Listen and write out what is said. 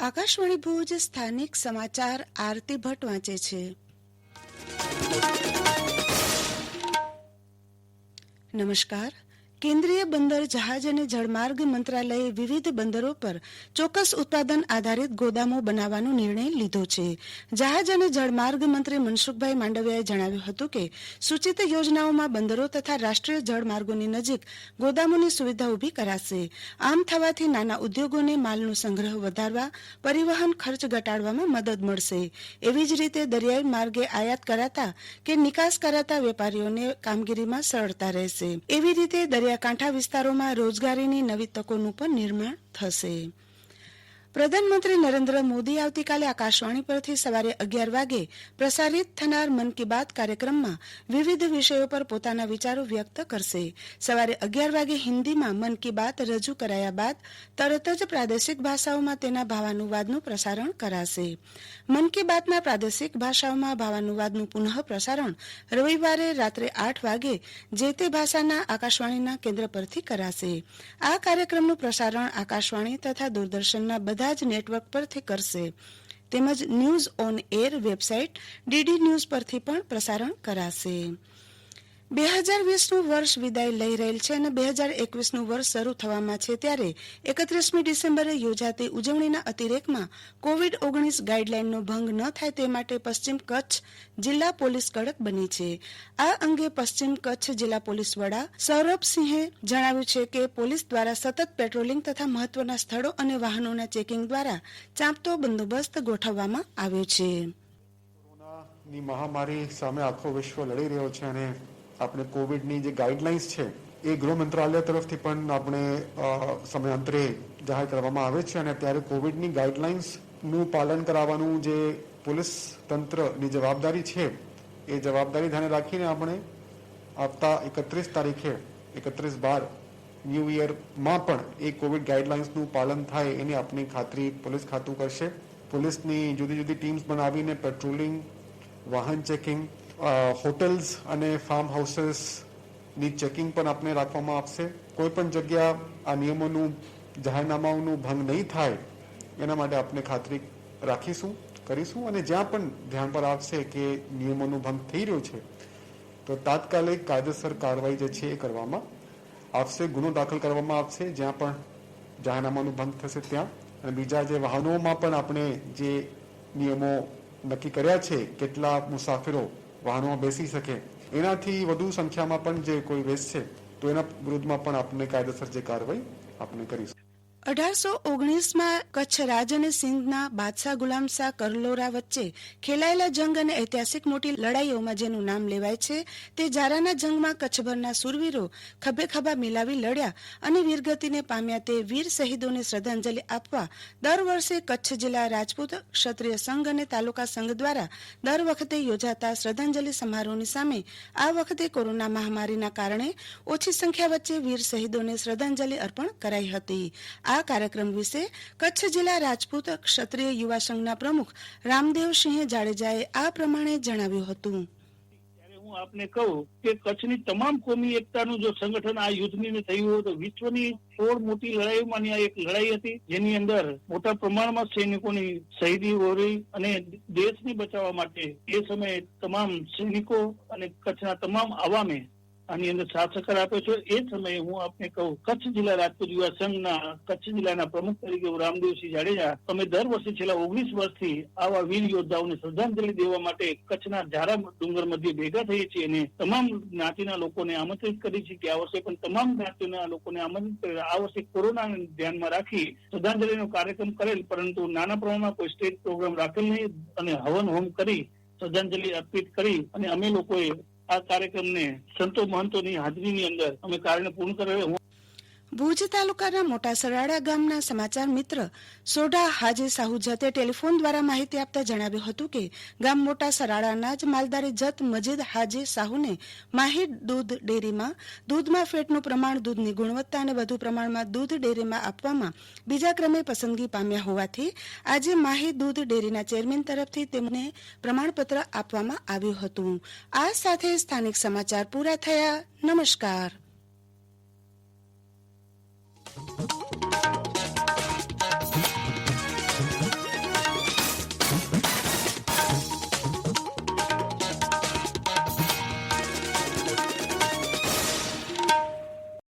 આકાશવાણી ભુજ સ્થાનિક સમાચાર આરતી ભટ્ટ વાંચે છે. નમસ્કાર. કેન્દ્રીય બંદર જહાજ અને જળમાર્ગ મંત્રાલયે વિવિધ બંદરો પર ચોક્કસ ઉત્પાદન આધારિત ગોદામો બનાવવાનો નિર્ણય લીધો છે. જહાજ અને જળમાર્ગ મંત્રી મનસુખભાઈ માંડવિયાએ જણાવ્યું હતું કે સૂચિત યોજનાઓમાં બંદરો તથા રાષ્ટ્રીય જળમાર્ગોની નજીક ગોદામોની સુવિધા ઊભી કરાશે. આમ થવાથી નાના ઉદ્યોગોને માલનો સંગ્રહ વધારવા, પરિવહન ખર્ચ ઘટાડવામાં મદદ મળશે. એવી જ રીતે દરિયાઈ માર્ગે આયાત કરાતા કે નિકાસ કરાતા વેપારીઓને કામગીરીમાં સરળતા રહેશે. એવી રીતે દરિયાકાંઠા વિસ્તારોમાં રોજગારીની નવી તકોનું પણ નિર્માણ થશે. પ્રધાનમંત્રી નરેન્દ્ર મોદી આવતીકાલે આકાશવાણી પરથી સવારે 11 વાગે પ્રસારિત થનાર મન કી બાત કાર્યક્રમમાં વિવિધ વિષયો પર પોતાના વિચારો વ્યક્ત કરશે. સવારે 11 વાગે હિન્દીમાં મન કી બાત રજૂ કરાયા બાદ તરત જ પ્રાદેશિક ભાષાઓમાં તેના ભાવાનુવાદનું પ્રસારણ કરાશે. મન કી બાતના પ્રાદેશિક ભાષાઓમાં ભાવાનુવાદનું પુનઃ પ્રસારણ રવિવારે રાત્રે 8 વાગે જે તે ભાષાના આકાશવાણીના કેન્દ્ર પરથી કરાશે. આ કાર્યક્રમનું પ્રસારણ આકાશવાણી તથા દૂરદર્શનના બધા જ નેટવર્ક પરથી કરશે. તેમજ news on air website DD news પરથી પણ પ્રસારણ કરાશે. 2020નું વર્ષ વિદાય લઈ રહેલ છે અને 2021નું વર્ષ શરૂ થવામાં છે ત્યારે 31મી ડિસેમ્બરે યોજાતી ઉજવણીના અતિરેકમાં કોવિડ-19 ગાઈડલાઈનનો ભંગ ન થાય તે માટે પશ્ચિમ કચ્છ જિલ્લા પોલીસ કડક બની છે. આ અંગે પશ્ચિમ કચ્છ જિલ્લા પોલીસ વડા સૌરભસિંહે જણાવ્યું છે કે પોલીસ દ્વારા સતત પેટ્રોલિંગ તથા મહત્વના સ્થળો અને વાહનોના ચેકિંગ દ્વારા ચાંપતો બંદોબસ્ત ગોઠવવામાં આવ્યો છે. કોરોનાની મહામારી સામે આખો વિશ્વ લડી રહ્યો છે અને આપણે કોવિડની જે ગાઈડલાઇન્સ છે એ ગૃહ મંત્રાલય તરફથી પણ આપણે સમયાંતરે જાહેર કરવામાં આવે છે અને ત્યારે કોવિડની ગાઈડલાઇન્સનું પાલન કરાવવાનું જે પોલીસ તંત્રની જવાબદારી છે એ જવાબદારી ધ્યાને રાખીને આપણે આવતા 31 તારીખે 31/12 ન્યૂ યરમાં પણ એ કોવિડ ગાઈડલાઇન્સનું પાલન થાય એની આપણી ખાતરી પોલીસ ખાતું કરશે. પોલીસની જુદી જુદી ટીમ્સ બનાવીને પેટ્રોલિંગ, વાહન ચેકિંગ, હોટેલ્સ અને ફાર્મ હાઉસીસની ચેકિંગ પણ આપણે રાખવામાં આવશે. કોઈ પણ જગ્યા આ નિયમોનું જાહેરનામાઓનું ભંગ નહીં થાય એના માટે આપણે ખાતરી કરીશું અને જ્યાં પણ ધ્યાન પર આવશે કે નિયમોનું ભંગ થઈ રહ્યું છે તો તાત્કાલિક કાયદેસર કાર્યવાહી જે છે એ કરવામાં આવશે. ગુનો દાખલ કરવામાં આવશે જ્યાં પણ જાહેરનામાનું ભંગ થશે ત્યાં. અને બીજા જે વાહનોમાં પણ આપણે જે નિયમો નક્કી કર્યા છે કેટલા મુસાફરો વાહનોમાં બેસી શકે એનાથી વધુ સંખ્યામાં પણ જે કોઈ બેસશે તો એના વિરુદ્ધમાં પણ આપણે કાયદેસર જે કાર્યવાહી આપણે કરીશું. 1819માં કચ્છ રાજ અને સિંધના બાદશાહ ગુલામ શાહ કરલોરા વચ્ચે ખેલાયેલા જંગ અને ઐતિહાસિક મોટી લડાઈઓમાં જેનું નામ લેવાય છે તે જારાના જંગમાં કચ્છભરના શૂરવીરો ખભે ખભા મિલાવી લડ્યા અને વીરગતિને પામ્યા તે વીર શહીદોને શ્રદ્ધાંજલિ આપવા દર વર્ષે કચ્છ જિલ્લા રાજપૂત ક્ષત્રિય સંઘ અને તાલુકા સંઘ દ્વારા દર વખતે યોજાતા શ્રદ્ધાંજલિ સમારોહની સામે આ વખતે કોરોના મહામારીના કારણે ઓછી સંખ્યા વચ્ચે વીર શહીદોને શ્રદ્ધાંજલિ અર્પણ કરાઈ હતી. આ કાર્યક્રમ વિશે કચ્છ જિલ્લા રાજપૂત ક્ષત્રિય યુવા સંઘના પ્રમુખ રામદેવસિંહ જાડેજાએ આ પ્રમાણે જણાવ્યું હતું. હું આપને કહું કે કચ્છની તમામ કોમી એકતાનું જો સંગઠન આ યુદ્ધની થયું હોય તો વિશ્વની 16 મોટી લડાઈઓમાંની આ એક લડાઈ હતી જેની અંદર મોટા પ્રમાણમાં સૈનિકોની શહીદી હોઈ અને દેશને બચાવવા માટે એ સમયે તમામ સૈનિકો અને કચ્છના તમામ આવામે આની અંદર સાથ સહકાર આપ્યો છે. એ સમયે હું આપને કહું કચ્છ જિલ્લા રાજપૂત યુવા સંઘના કચ્છ જિલ્લાના પ્રમુખ તરીકે હું રામદેવસિંહ જાડેજા અમે દર વર્ષે છેલ્લા 19 વર્ષથી આવા વીર યોદ્ધાઓને શ્રદ્ધાંજલિ દેવા માટે કચ્છના ઝારા ડુંગર મધ્યે ભેગા થઈએ છીએ અને તમામ જ્ઞાતિના લોકોને આમંત્રિત કરી છે કે આ વર્ષે પણ તમામ જ્ઞાતિના લોકોને આમંત્રિત કરે. આ વર્ષે કોરોનાને ધ્યાનમાં રાખી શ્રદ્ધાંજલિનો કાર્યક્રમ કરેલ પરંતુ નાના પ્રમાણમાં કોઈ સ્ટેજ પ્રોગ્રામ રાખેલ નહીં અને હવન હોમ કરી શ્રદ્ધાંજલિ અર્પિત કરી અને અમે લોકોએ આ કાર્યક્રમને સંતો મહંતોની હાજરીની અંદર અમે કાર્યને પૂર્ણ કરેલ. ભુજ તાલુકાના મોટા સરાડા ગામના સમાચાર મિત્ર સોઢા હાજી સાહુ જતે ટેલિફોન દ્વારા માહિતી આપતા જણાવ્યું હતું કે ગામ મોટા સરાડાના જ માલધારી જત મજીદ હાજી સાહુને માહી દૂધ ડેરીમાં દૂધમાં ફેટનું પ્રમાણ, દૂધની ગુણવત્તા અને વધુ પ્રમાણમાં દૂધ ડેરીમાં આપવામાં બીજા ક્રમે પસંદગી પામ્યા હોવાથી આજે માહી દૂધ ડેરીના ચેરમેન તરફથી તેમને પ્રમાણપત્ર આપવામાં આવ્યું હતું. આ સાથે સ્થાનિક સમાચાર પૂરા થયા. નમસ્કાર.